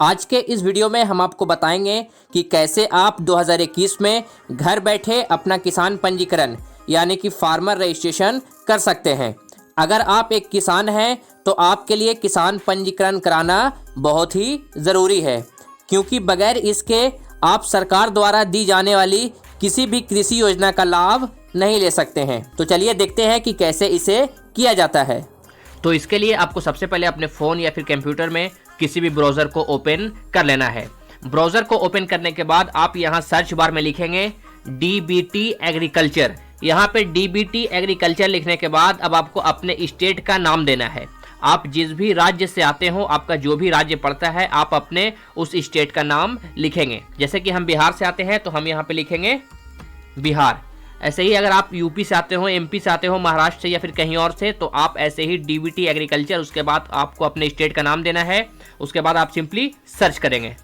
आज के इस वीडियो में हम आपको बताएंगे कि कैसे आप 2021 में घर बैठे अपना किसान पंजीकरण यानी कि फार्मर रजिस्ट्रेशन कर सकते हैं। अगर आप एक किसान हैं तो आपके लिए किसान पंजीकरण कराना बहुत ही ज़रूरी है, क्योंकि बगैर इसके आप सरकार द्वारा दी जाने वाली किसी भी कृषि योजना का लाभ नहीं ले सकते हैं। तो चलिए देखते हैं कि कैसे इसे किया जाता है। तो इसके लिए आपको सबसे पहले अपने फ़ोन या फिर कंप्यूटर में किसी भी ब्राउज़र को ओपन कर लेना है। ब्राउज़र को ओपन करने के बाद आप यहाँ सर्च बार में लिखेंगे DBT एग्रीकल्चर। यहाँ पे DBT एग्रीकल्चर लिखने के बाद अब आपको अपने स्टेट का नाम देना है। आप जिस भी राज्य से आते हो, आपका जो भी राज्य पड़ता है, आप अपने उस स्टेट का नाम लिखेंगे। जैसे कि हम बिहार से आते हैं तो हम यहाँ पे लिखेंगे बिहार। ऐसे ही अगर आप यूपी से आते हो, MP से आते हो, महाराष्ट्र से या फिर कहीं और से, तो आप ऐसे ही DBT एग्रीकल्चर, उसके बाद आपको अपने स्टेट का नाम देना है। उसके बाद आप सिंपली सर्च करेंगे।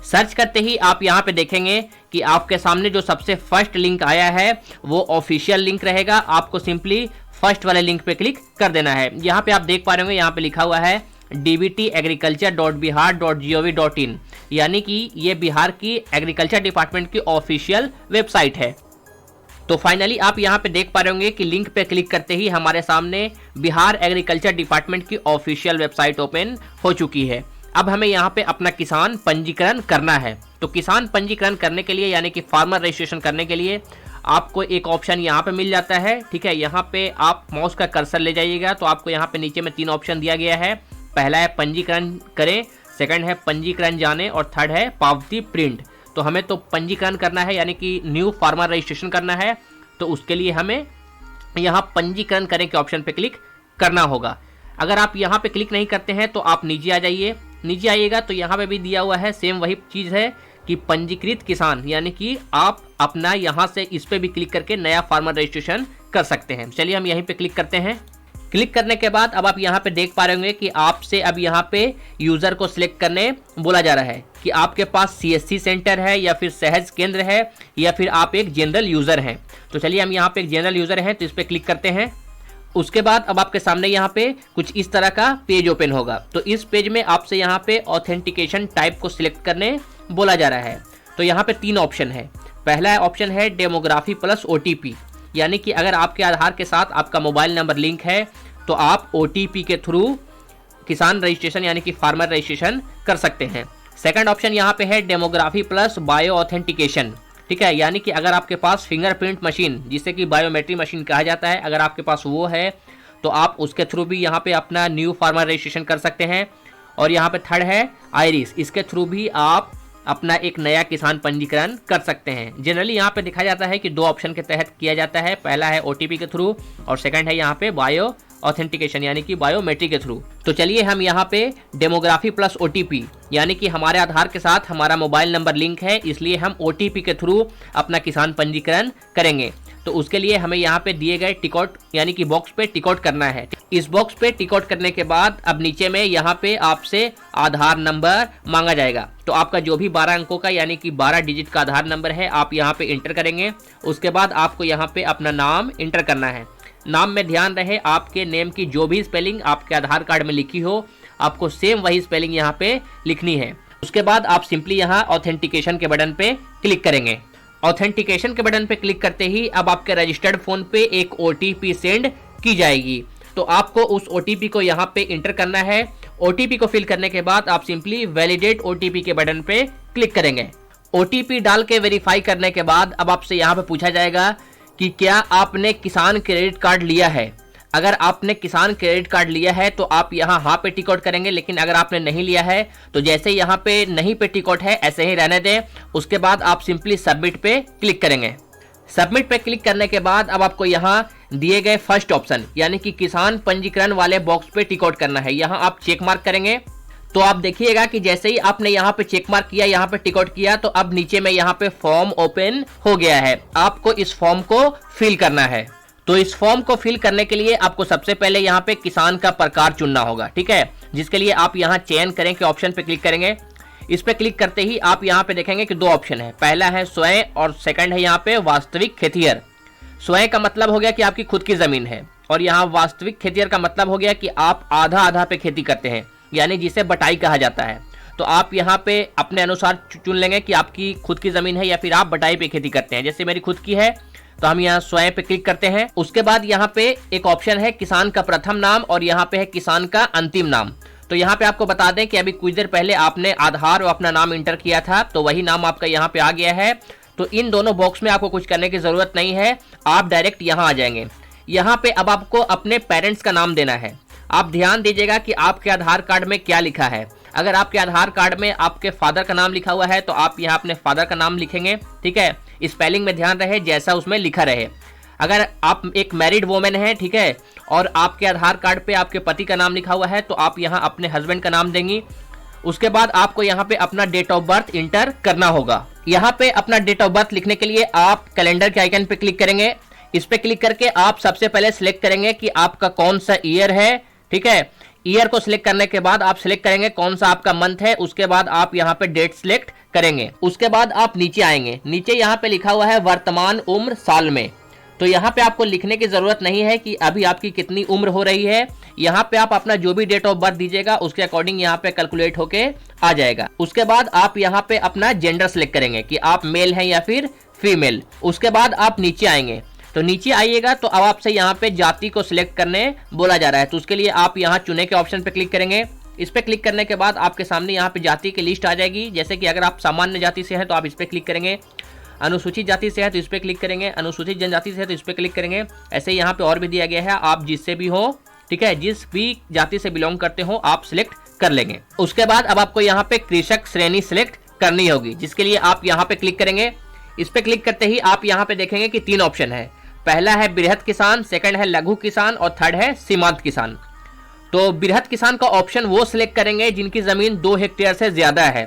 सर्च करते ही आप यहाँ पे देखेंगे कि आपके सामने जो सबसे फर्स्ट लिंक आया है वो ऑफिशियल लिंक रहेगा। आपको सिंपली फर्स्ट वाले लिंक पे क्लिक कर देना है। यहाँ पे आप देख पा रहे होंगे, यहाँ पे लिखा हुआ है dbtagriculture.bihar.gov.in, यानी कि ये बिहार की एग्रीकल्चर डिपार्टमेंट की ऑफिशियल वेबसाइट है। तो फाइनली आप यहाँ पे देख पा रहे होंगे कि लिंक पे क्लिक करते ही हमारे सामने बिहार एग्रीकल्चर डिपार्टमेंट की ऑफिशियल वेबसाइट ओपन हो चुकी है। अब हमें यहाँ पे अपना किसान पंजीकरण करना है। तो किसान पंजीकरण करने के लिए यानी कि फार्मर रजिस्ट्रेशन करने के लिए आपको एक ऑप्शन यहाँ पे मिल जाता है। ठीक है, यहाँ पे आप माउस का कर्सर ले जाइएगा तो आपको यहाँ पे नीचे में 3 ऑप्शन दिया गया है। पहला है पंजीकरण करें, सेकंड है पंजीकरण जाने और थर्ड है पावती प्रिंट। तो हमें तो पंजीकरण करना है यानी कि न्यू फार्मर रजिस्ट्रेशन करना है, तो उसके लिए हमें यहाँ पंजीकरण करें के ऑप्शन पे क्लिक करना होगा। अगर आप यहाँ पे क्लिक नहीं करते हैं तो आप नीचे आ जाइए। नीचे आइएगा तो यहाँ पे भी दिया हुआ है, सेम वही चीज़ है कि पंजीकृत किसान, यानी कि आप अपना यहाँ से इस पे भी क्लिक करके नया फार्मर रजिस्ट्रेशन कर सकते हैं। चलिए हम यहीं पे क्लिक करते हैं। क्लिक करने के बाद अब आप यहाँ पे देख पा रहे होंगे कि आपसे अब यहाँ पे यूज़र को सिलेक्ट करने बोला जा रहा है कि आपके पास CSC सेंटर है या फिर सहज केंद्र है या फिर आप एक जनरल यूज़र हैं। तो चलिए हम यहाँ पे एक जनरल यूज़र हैं तो इस पर क्लिक करते हैं। उसके बाद अब आपके सामने यहाँ पे कुछ इस तरह का पेज ओपन होगा। तो इस पेज में आपसे यहाँ पे ऑथेंटिकेशन टाइप को सिलेक्ट करने बोला जा रहा है। तो यहाँ पे 3 ऑप्शन है। पहला ऑप्शन है डेमोग्राफी प्लस OTP, यानी कि अगर आपके आधार के साथ आपका मोबाइल नंबर लिंक है तो आप OTP के थ्रू किसान रजिस्ट्रेशन यानी कि फार्मर रजिस्ट्रेशन कर सकते हैं। सेकंड ऑप्शन यहाँ पे है डेमोग्राफी प्लस बायो ऑथेंटिकेशन। ठीक है, यानी कि अगर आपके पास फिंगरप्रिंट मशीन, जिसे कि बायोमेट्रिक मशीन कहा जाता है, अगर आपके पास वो है तो आप उसके थ्रू भी यहाँ पे अपना न्यू फार्मर रजिस्ट्रेशन कर सकते हैं। और यहाँ पे थर्ड है आइरिस, इसके थ्रू भी आप अपना एक नया किसान पंजीकरण कर सकते हैं। जनरली यहाँ पे दिखाया जाता है कि 2 ऑप्शन के तहत किया जाता है। पहला है OTP के थ्रू और सेकंड है यहाँ पे बायो ऑथेंटिकेशन यानी कि बायोमेट्रिक के थ्रू। तो चलिए हम यहाँ पे डेमोग्राफी प्लस OTP, यानी कि हमारे आधार के साथ हमारा मोबाइल नंबर लिंक है, इसलिए हम OTP के थ्रू अपना किसान पंजीकरण करेंगे। तो उसके लिए हमें यहाँ पे दिए गए टिकट यानी कि बॉक्स पे टिकट करना है। इस बॉक्स पे टिकट करने के बाद अब नीचे में यहाँ पे आपसे आधार नंबर मांगा जाएगा। तो आपका जो भी 12 अंकों का यानी कि 12 डिजिट का आधार नंबर है आप यहाँ पे इंटर करेंगे। उसके बाद आपको यहाँ पे अपना नाम इंटर करना है। नाम में ध्यान रहे आपके नेम की जो भी स्पेलिंग आपके आधार कार्ड में लिखी हो, आपको सेम वही स्पेलिंग यहाँ पे लिखनी है। उसके बाद आप सिंपली यहाँ ऑथेंटिकेशन के बटन पे क्लिक करेंगे। ऑथेंटिकेशन के बटन पे क्लिक करते ही अब आपके रजिस्टर्ड फोन पे एक OTP सेंड की जाएगी। तो आपको उस OTP को यहाँ पे इंटर करना है। OTP को फिल करने के बाद आप सिंपली वैलिडेट OTP के बटन पे क्लिक करेंगे। OTP डाल के वेरीफाई करने के बाद अब आपसे यहाँ पे पूछा जाएगा कि क्या आपने किसान क्रेडिट कार्ड लिया है। अगर आपने किसान क्रेडिट कार्ड लिया है तो आप यहाँ हाँ पे टिकट करेंगे, लेकिन अगर आपने नहीं लिया है तो जैसे यहाँ पे नहीं पे टिकट है ऐसे ही रहने दें। उसके बाद आप सिंपली सबमिट पे क्लिक करेंगे। सबमिट पे क्लिक करने के बाद अब आपको यहाँ दिए गए फर्स्ट ऑप्शन यानी कि किसान पंजीकरण वाले बॉक्स पे टिकट करना है, यहाँ आप चेक मार्क करेंगे। तो आप देखिएगा कि जैसे ही आपने यहाँ पे चेक मार्क किया, यहाँ पे टिकट किया, तो अब नीचे में यहाँ पे फॉर्म ओपन हो गया है। आपको इस फॉर्म को फिल करना है। तो इस फॉर्म को फिल करने के लिए आपको सबसे पहले यहाँ पे किसान का प्रकार चुनना होगा। ठीक है, जिसके लिए आप यहाँ चयन करें के ऑप्शन पे क्लिक करेंगे। इस पे क्लिक करते ही आप यहाँ पे देखेंगे कि 2 ऑप्शन है। पहला है स्वयं और सेकंड है यहाँ पे वास्तविक खेतिहर। स्वयं का मतलब हो गया कि आपकी खुद की जमीन है और यहाँ वास्तविक खेतिहर का मतलब हो गया कि आप आधा आधा पे खेती करते हैं, यानी जिसे बटाई कहा जाता है। तो तो आप यहाँ पे अपने अनुसार चुन लेंगे कि आपकी खुद की जमीन है या फिर आप बटाई पे खेती करते हैं। जैसे मेरी खुद की है तो हम यहाँ स्वयं पे क्लिक करते हैं। उसके बाद यहाँ पे एक ऑप्शन है किसान का प्रथम नाम और यहाँ पे है किसान का अंतिम नाम। तो यहाँ पे आपको बता दें कि अभी कुछ देर पहले आपने आधार और अपना नाम इंटर किया था, तो वही नाम आपका यहाँ पे आ गया है। तो इन दोनों बॉक्स में आपको कुछ करने की जरूरत नहीं है, आप डायरेक्ट यहाँ आ जाएंगे। यहाँ पे अब आपको अपने पेरेंट्स का नाम देना है। आप ध्यान दीजिएगा कि आपके आधार कार्ड में क्या लिखा है। अगर आपके आधार कार्ड में आपके फादर का नाम लिखा हुआ है तो आप यहाँ अपने फादर का नाम लिखेंगे, ठीक है। स्पेलिंग में ध्यान रहे जैसा उसमें लिखा रहे। अगर आप एक मैरिड वोमेन है, ठीक है, और आपके आधार कार्ड पे आपके पति का नाम लिखा हुआ है तो आप यहाँ अपने हस्बैंड का नाम देंगी। उसके बाद आपको यहाँ पे अपना डेट ऑफ बर्थ इंटर करना होगा। यहाँ पे अपना डेट ऑफ बर्थ लिखने के लिए आप कैलेंडर के आइकन पे क्लिक करेंगे। इस पे क्लिक करके आप सबसे पहले सिलेक्ट करेंगे कि आपका कौन सा ईयर है, ठीक है। ईयर को सिलेक्ट करने के बाद आप सिलेक्ट करेंगे कौन सा आपका मंथ है। उसके बाद आप यहाँ पे डेट सिलेक्ट करेंगे। उसके बाद आप नीचे आएंगे। नीचे यहाँ पे लिखा हुआ है वर्तमान उम्र साल में। तो यहाँ पे आपको लिखने की जरूरत नहीं है कि अभी आपकी कितनी उम्र हो रही है। यहाँ पे आप अपना जो भी डेट ऑफ बर्थ दीजिएगा उसके अकॉर्डिंग यहाँ पे कैलकुलेट होके आ जाएगा। उसके बाद आप यहाँ पे अपना जेंडर सिलेक्ट करेंगे कि आप मेल हैं या फिर फीमेल। उसके बाद आप नीचे आएंगे। तो नीचे आइएगा तो अब आपसे यहाँ पे जाति को सिलेक्ट करने बोला जा रहा है। तो उसके लिए आप यहाँ चुने के ऑप्शन पे क्लिक करेंगे। इस पे क्लिक करने के बाद आपके सामने यहाँ पे जाति की लिस्ट आ जाएगी। जैसे कि अगर आप सामान्य जाति से हैं तो आप इस पे क्लिक करेंगे, अनुसूचित जाति से है तो इस पे क्लिक करेंगे, अनुसूचित जनजाति से है तो इस पे क्लिक करेंगे। ऐसे यहाँ पे और भी दिया गया है, आप जिससे भी हो, ठीक है, जिस भी जाति से बिलोंग करते हो आप सिलेक्ट कर लेंगे। उसके बाद अब आपको यहाँ पे कृषक श्रेणी सिलेक्ट करनी होगी, जिसके लिए आप यहाँ पे क्लिक करेंगे। इस पे क्लिक करते ही आप यहाँ पे देखेंगे कि 3 ऑप्शन है। पहला है बृहत किसान, सेकंड है लघु किसान और थर्ड है सीमांत किसान। तो बृहत किसान का ऑप्शन वो सिलेक्ट करेंगे जिनकी जमीन 2 हेक्टेयर से ज्यादा है।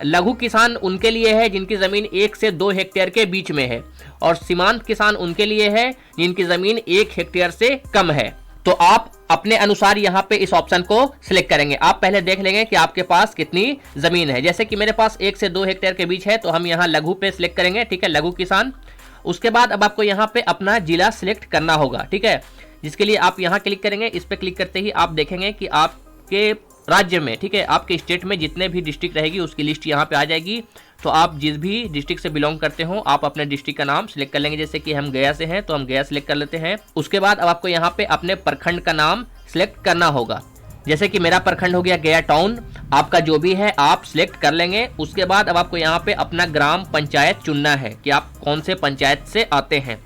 लघु किसान उनके लिए है जिनकी जमीन 1 से 2 हेक्टेयर के बीच में है, और सीमांत किसान उनके लिए है जिनकी जमीन 1 हेक्टेयर से कम है। तो आप अपने अनुसार यहाँ पे इस ऑप्शन को सिलेक्ट करेंगे। आप पहले देख लेंगे कि आपके पास कितनी जमीन है। जैसे कि मेरे पास 1 से 2 हेक्टेयर के बीच है तो हम यहाँ लघु पे सिलेक्ट करेंगे, ठीक है, लघु किसान। उसके बाद अब आपको यहाँ पे अपना जिला सिलेक्ट करना होगा, ठीक है, जिसके लिए आप यहाँ क्लिक करेंगे। इस पे क्लिक करते ही आप देखेंगे कि आपके राज्य में, ठीक है, आपके स्टेट में जितने भी डिस्ट्रिक्ट रहेगी उसकी लिस्ट यहाँ पे आ जाएगी। तो आप जिस भी डिस्ट्रिक्ट से बिलोंग करते हो आप अपने डिस्ट्रिक्ट का नाम सिलेक्ट कर लेंगे। जैसे कि हम गया से हैं तो हम गया सिलेक्ट कर लेते हैं। उसके बाद अब आपको यहाँ पे अपने प्रखंड का नाम सिलेक्ट करना होगा। जैसे कि मेरा प्रखंड हो गया गया टाउन, आपका जो भी है आप सिलेक्ट कर लेंगे। उसके बाद अब आपको यहाँ पे अपना ग्राम पंचायत चुनना है कि आप कौन से पंचायत से आते हैं।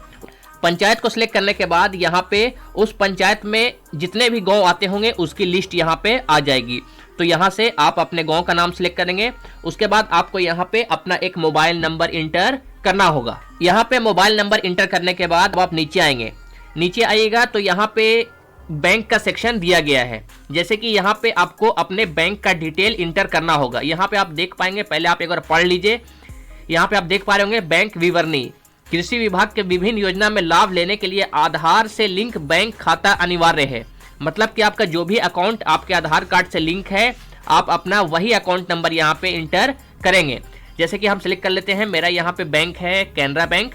पंचायत को सिलेक्ट करने के बाद यहाँ पे उस पंचायत में जितने भी गांव आते होंगे उसकी लिस्ट यहाँ पे आ जाएगी। तो यहाँ से आप अपने गांव का नाम सिलेक्ट करेंगे। उसके बाद आपको यहाँ पे अपना एक मोबाइल नंबर इंटर करना होगा। यहाँ पे मोबाइल नंबर इंटर करने के बाद आप नीचे आएंगे। नीचे आइएगा तो यहाँ पे बैंक का सेक्शन दिया गया है। जैसे कि यहाँ पे आपको अपने बैंक का डिटेल इंटर करना होगा। यहाँ पे आप देख पाएंगे, पहले आप एक बार पढ़ लीजिए। यहाँ पे आप देख पा रहे होंगे बैंक विवरणी। कृषि विभाग के विभिन्न योजना में लाभ लेने के लिए आधार से लिंक बैंक खाता अनिवार्य है। मतलब कि आपका जो भी अकाउंट आपके आधार कार्ड से लिंक है आप अपना वही अकाउंट नंबर यहाँ पे इंटर करेंगे। जैसे कि हम सिलेक्ट कर लेते हैं, मेरा यहाँ पे बैंक है कैनरा बैंक।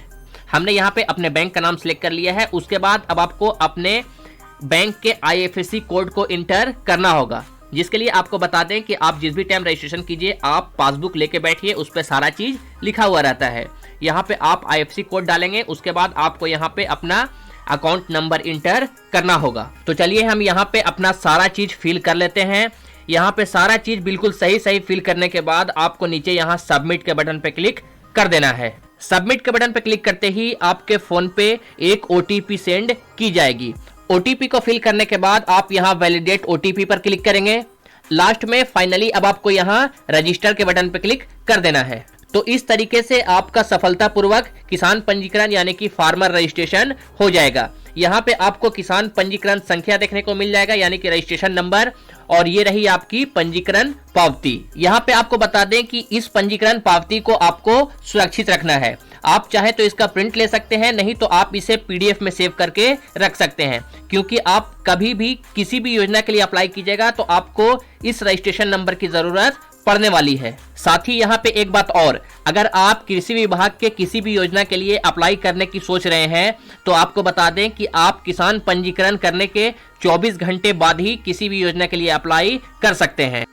हमने यहाँ पे अपने बैंक का नाम सिलेक्ट कर लिया है। उसके बाद अब आपको अपने बैंक के IFSC कोड को इंटर करना होगा, जिसके लिए आपको बता दें कि आप जिस भी टाइम रजिस्ट्रेशन कीजिए आप पासबुक लेके बैठिए, उस पर सारा चीज लिखा हुआ रहता है। यहाँ पे आप IFSC कोड डालेंगे। उसके बाद आपको यहाँ पे अपना अकाउंट नंबर इंटर करना होगा। तो चलिए हम यहाँ पे अपना सारा चीज फिल कर लेते हैं। यहाँ पे सारा चीज बिल्कुल सही सही फिल करने के बाद आपको नीचे यहाँ सबमिट के बटन पे क्लिक कर देना है। सबमिट के बटन पे क्लिक करते ही आपके फोन पे एक OTP सेंड की जाएगी। OTP को फिल करने के बाद आप यहाँ वैलिडेट OTP पर क्लिक करेंगे। लास्ट में फाइनली अब आपको यहाँ रजिस्टर के बटन पे क्लिक कर देना है। तो इस तरीके से आपका सफलतापूर्वक किसान पंजीकरण यानी कि फार्मर रजिस्ट्रेशन हो जाएगा। यहाँ पे आपको किसान पंजीकरण संख्या देखने को मिल जाएगा यानी कि रजिस्ट्रेशन नंबर, और ये रही आपकी पंजीकरण पावती। यहाँ पे आपको बता दें कि इस पंजीकरण पावती को आपको सुरक्षित रखना है। आप चाहे तो इसका प्रिंट ले सकते हैं, नहीं तो आप इसे PDF में सेव करके रख सकते हैं, क्योंकि आप कभी भी किसी भी योजना के लिए अप्लाई कीजिएगा तो आपको इस रजिस्ट्रेशन नंबर की जरूरत पड़ने वाली है। साथ ही यहाँ पे एक बात और, अगर आप कृषि विभाग के किसी भी योजना के लिए अप्लाई करने की सोच रहे हैं तो आपको बता दें कि आप किसान पंजीकरण करने के 24 घंटे बाद ही किसी भी योजना के लिए अप्लाई कर सकते हैं।